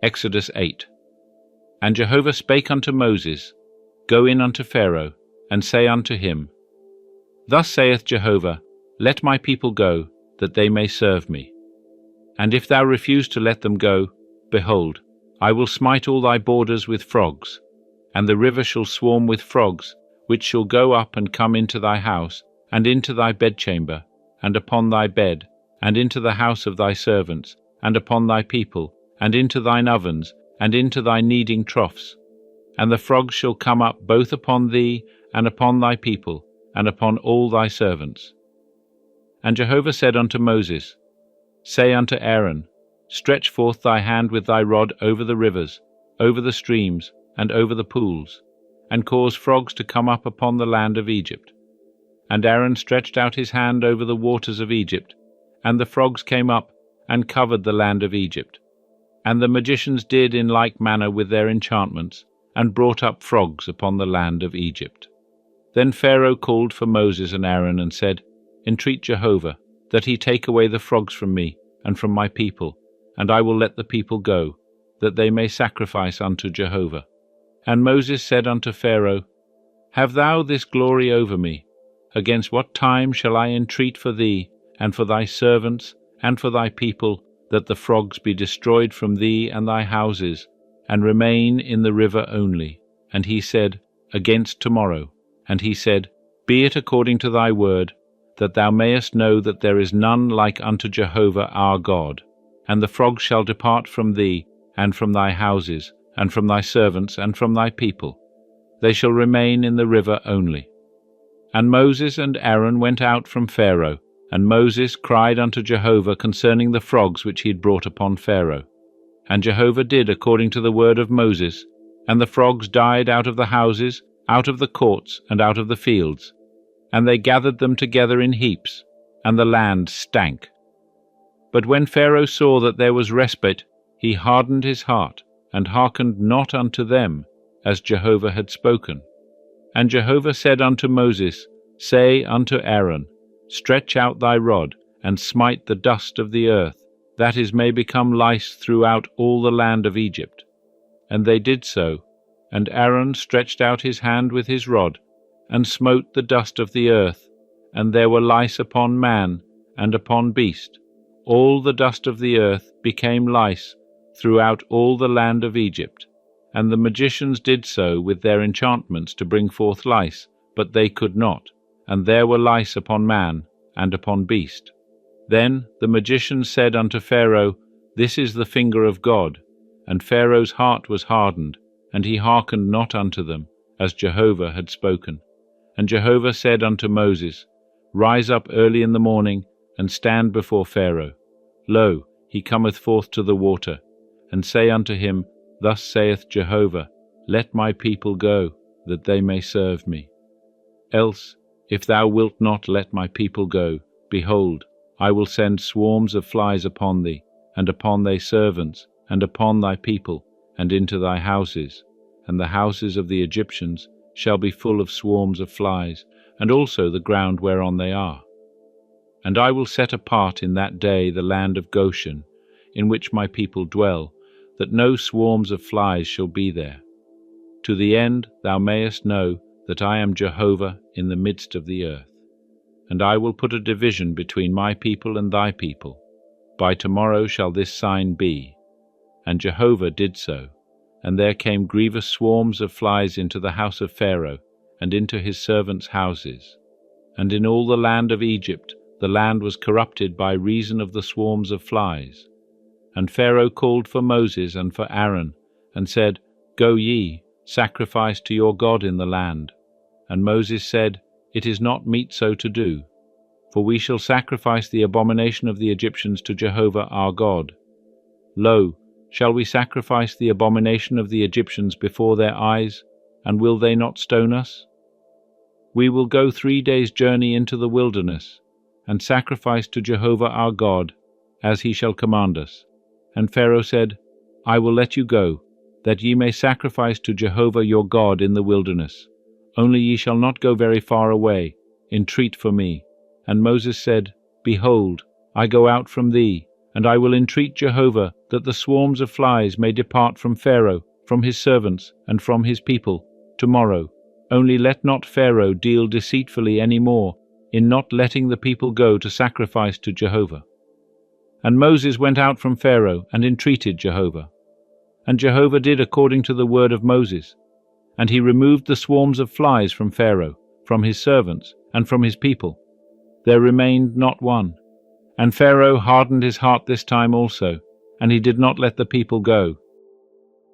Exodus 8. And Jehovah spake unto Moses, Go in unto Pharaoh, and say unto him, Thus saith Jehovah, Let my people go, that they may serve me. And if thou refuse to let them go, behold, I will smite all thy borders with frogs, and the river shall swarm with frogs, which shall go up and come into thy house, and into thy bedchamber, and upon thy bed, and into the house of thy servants, and upon thy people, and into thine ovens, and into thy kneading troughs. And the frogs shall come up both upon thee, and upon thy people, and upon all thy servants. And Jehovah said unto Moses, Say unto Aaron, Stretch forth thy hand with thy rod over the rivers, over the streams, and over the pools, and cause frogs to come up upon the land of Egypt. And Aaron stretched out his hand over the waters of Egypt, and the frogs came up, and covered the land of Egypt. And the magicians did in like manner with their enchantments, and brought up frogs upon the land of Egypt. Then Pharaoh called for Moses and Aaron, and said, Entreat Jehovah, that he take away the frogs from me, and from my people, and I will let the people go, that they may sacrifice unto Jehovah. And Moses said unto Pharaoh, Have thou this glory over me? Against what time shall I entreat for thee, and for thy servants, and for thy people, that the frogs be destroyed from thee and thy houses, and remain in the river only? And he said, Against tomorrow. And he said, Be it according to thy word, that thou mayest know that there is none like unto Jehovah our God. And the frogs shall depart from thee, and from thy houses, and from thy servants, and from thy people. They shall remain in the river only. And Moses and Aaron went out from Pharaoh, and Moses cried unto Jehovah concerning the frogs which he had brought upon Pharaoh. And Jehovah did according to the word of Moses, and the frogs died out of the houses, out of the courts, and out of the fields. And they gathered them together in heaps, and the land stank. But when Pharaoh saw that there was respite, he hardened his heart, and hearkened not unto them, as Jehovah had spoken. And Jehovah said unto Moses, Say unto Aaron, Stretch out thy rod, and smite the dust of the earth, that is may become lice throughout all the land of Egypt. And they did so, and Aaron stretched out his hand with his rod, and smote the dust of the earth, and there were lice upon man, and upon beast. All the dust of the earth became lice throughout all the land of Egypt. And the magicians did so with their enchantments to bring forth lice, but they could not. And there were lice upon man, and upon beast. Then the magicians said unto Pharaoh, This is the finger of God. And Pharaoh's heart was hardened, and he hearkened not unto them, as Jehovah had spoken. And Jehovah said unto Moses, Rise up early in the morning, and stand before Pharaoh. Lo, he cometh forth to the water. And say unto him, Thus saith Jehovah, Let my people go, that they may serve me. Else, if thou wilt not let my people go, behold, I will send swarms of flies upon thee, and upon thy servants, and upon thy people, and into thy houses. And the houses of the Egyptians shall be full of swarms of flies, and also the ground whereon they are. And I will set apart in that day the land of Goshen, in which my people dwell, that no swarms of flies shall be there. To the end thou mayest know that I am Jehovah in the midst of the earth. And I will put a division between my people and thy people. By tomorrow shall this sign be. And Jehovah did so. And there came grievous swarms of flies into the house of Pharaoh, and into his servants' houses. And in all the land of Egypt the land was corrupted by reason of the swarms of flies. And Pharaoh called for Moses and for Aaron, and said, Go ye, sacrifice to your God in the land. And Moses said, It is not meet so to do, for we shall sacrifice the abomination of the Egyptians to Jehovah our God. Lo, shall we sacrifice the abomination of the Egyptians before their eyes, and will they not stone us? We will go 3 days' journey into the wilderness, and sacrifice to Jehovah our God, as he shall command us. And Pharaoh said, I will let you go, that ye may sacrifice to Jehovah your God in the wilderness. Only ye shall not go very far away. Entreat for me. And Moses said, Behold, I go out from thee, and I will entreat Jehovah, that the swarms of flies may depart from Pharaoh, from his servants, and from his people, tomorrow. Only let not Pharaoh deal deceitfully any more, in not letting the people go to sacrifice to Jehovah." And Moses went out from Pharaoh and entreated Jehovah. And Jehovah did according to the word of Moses. And he removed the swarms of flies from Pharaoh, from his servants, and from his people. There remained not one. And Pharaoh hardened his heart this time also, and he did not let the people go.